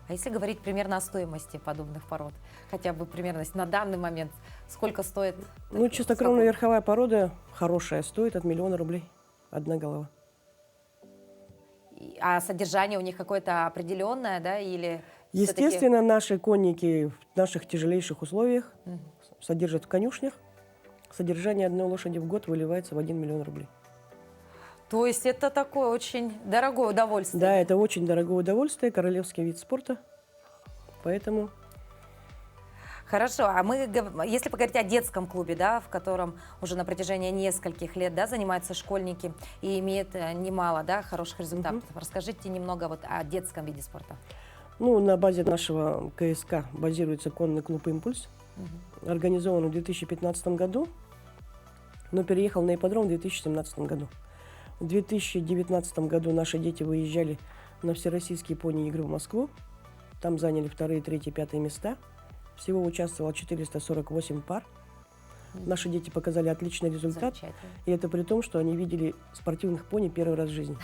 Speaker 1: А если говорить примерно о стоимости подобных пород, хотя бы примерно на данный момент, сколько стоит?
Speaker 17: Ну, чистокровная верховая порода хорошая, стоит от 1 миллиона рублей одна голова.
Speaker 1: А содержание у них какое-то определенное, да, или?
Speaker 17: Естественно, наши конники в наших тяжелейших условиях содержат в конюшнях. Содержание одной лошади в год выливается в 1 миллион рублей.
Speaker 1: То есть это такое очень дорогое удовольствие?
Speaker 17: Да, это очень дорогое удовольствие, королевский вид спорта. Поэтому...
Speaker 1: Хорошо, а если поговорить о детском клубе, да, в котором уже на протяжении нескольких лет, да, занимаются школьники и имеют немало, да, хороших результатов, расскажите немного вот о детском виде спорта.
Speaker 17: Ну, на базе нашего КСК базируется конный клуб «Импульс». Организован в 2015 году, но переехал на ипподром в 2017 году. В 2019 году наши дети выезжали на всероссийские пони-игры в Москву. Там заняли 2-е, 3-е, 5-е места. Всего участвовало 448 пар. Наши дети показали отличный результат. И это при том, что они видели спортивных пони первый раз в жизни.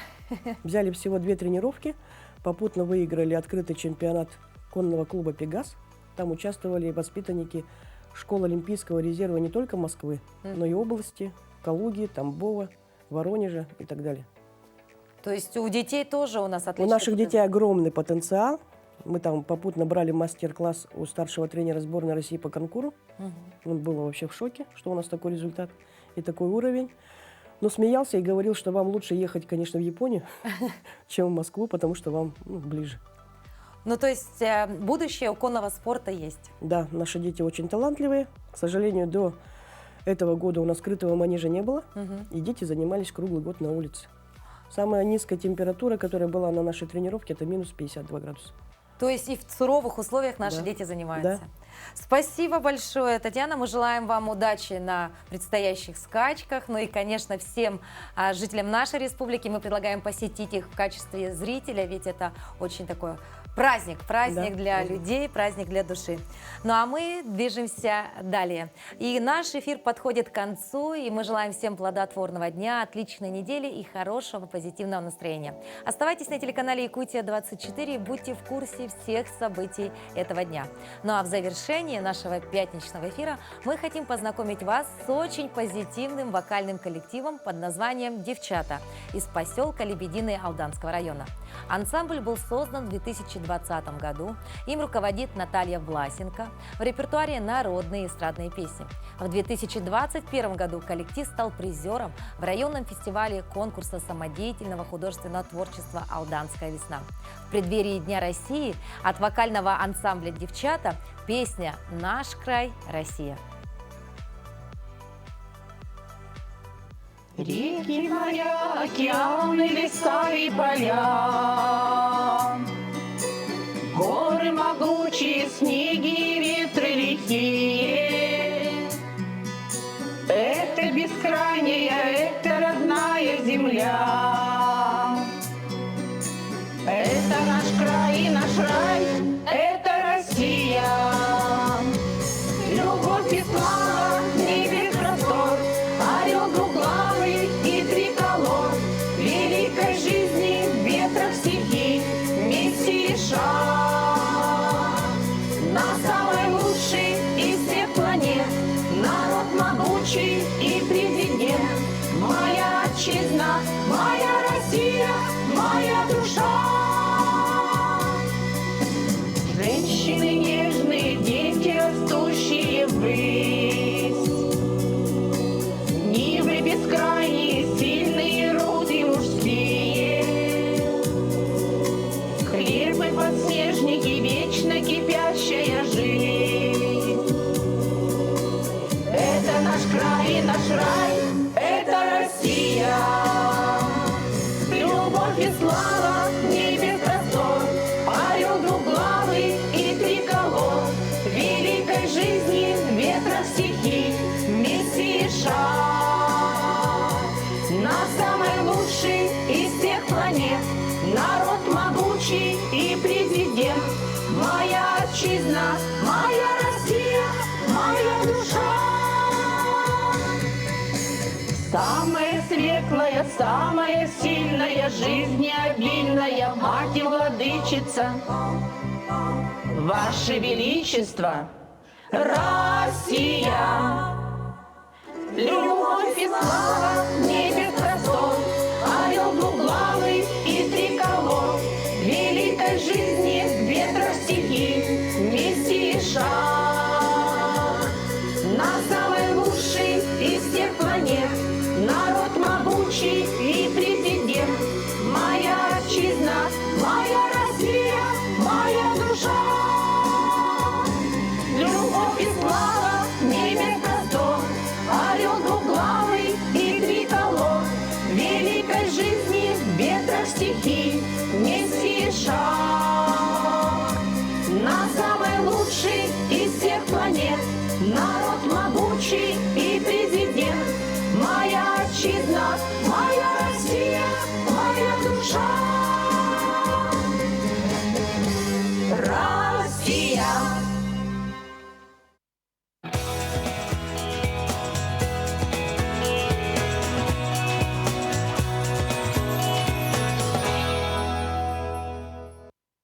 Speaker 17: Взяли всего 2 тренировки. Попутно выиграли открытый чемпионат конного клуба «Пегас». Там участвовали воспитанники школ Олимпийского резерва не только Москвы, но и области, Калуги, Тамбова, Воронежа и так далее.
Speaker 1: То есть у детей тоже у нас отличный
Speaker 17: У наших детей огромный потенциал. Мы там попутно брали мастер-класс у старшего тренера сборной России по конкуру. Он был вообще в шоке, что у нас такой результат и такой уровень. Но смеялся и говорил, что вам лучше ехать, конечно, в Японию, чем в Москву, потому что вам ближе.
Speaker 1: Ну, то есть будущее у конного спорта есть?
Speaker 17: Да, наши дети очень талантливые. К сожалению, до этого года у нас скрытого манежа не было, и дети занимались круглый год на улице. Самая низкая температура, которая была на нашей тренировке, это минус 52 градуса.
Speaker 1: То есть и в суровых условиях наши дети занимаются.
Speaker 17: Да.
Speaker 1: Спасибо большое, Татьяна. Мы желаем вам удачи на предстоящих скачках. Ну и, конечно, всем жителям нашей республики мы предлагаем посетить их в качестве зрителя, ведь это очень такой праздник для людей, праздник для души. Ну а мы движемся далее. И наш эфир подходит к концу, и мы желаем всем плодотворного дня, отличной недели и хорошего позитивного настроения. Оставайтесь на телеканале Якутия-24 и будьте в курсе всех событий этого дня. Ну а в завершении нашего пятничного эфира мы хотим познакомить вас с очень позитивным вокальным коллективом под названием «Девчата» из поселка Лебединое Алданского района. Ансамбль был создан в 2020 году. Им руководит Наталья Власенко. В репертуаре народные эстрадные песни. В 2021 году коллектив стал призером в районном фестивале конкурса самодеятельного художественного творчества «Алданская весна». В преддверии Дня России от вокального ансамбля «Девчата» песня «Наш край, Россия».
Speaker 18: Реки, моря, океаны, леса и поля, горы могучие, снеги, ветры лихие. Это бескрайняя, это родная земля. Это наш край и наш рай, это Россия. Любовь и слава, небес простор, орел двуглавый и триколор. Великой жизни, ветров стихий, вместе решат. На самой лучшей из всех планет народ могучий и президент. Моя отчизна, моя Россия, моя душа. Женщины нежные, дети растущие ввысь. Нивы бескрайние, сильные роды мужей. на самый лучший из всех планет. Народ могучий и президент. Моя отчизна, моя Россия, моя душа. Самая светлая, самая сильная, жизнеобильная мать и владычица, Ваше Величество, Россия. Любовь и слава в небе простор, орел двуглавый и триколор, великой жизни ветра стихий, миссии шаг. На самый лучший из всех планет, народ могучий и президент. Моя отчизна, моя Россия, моя душа. Любовь и слава в небе простор, орел двуглавый и триколор, великой жизни ветра стихий, миссии шаг. На самый лучший из всех планет, на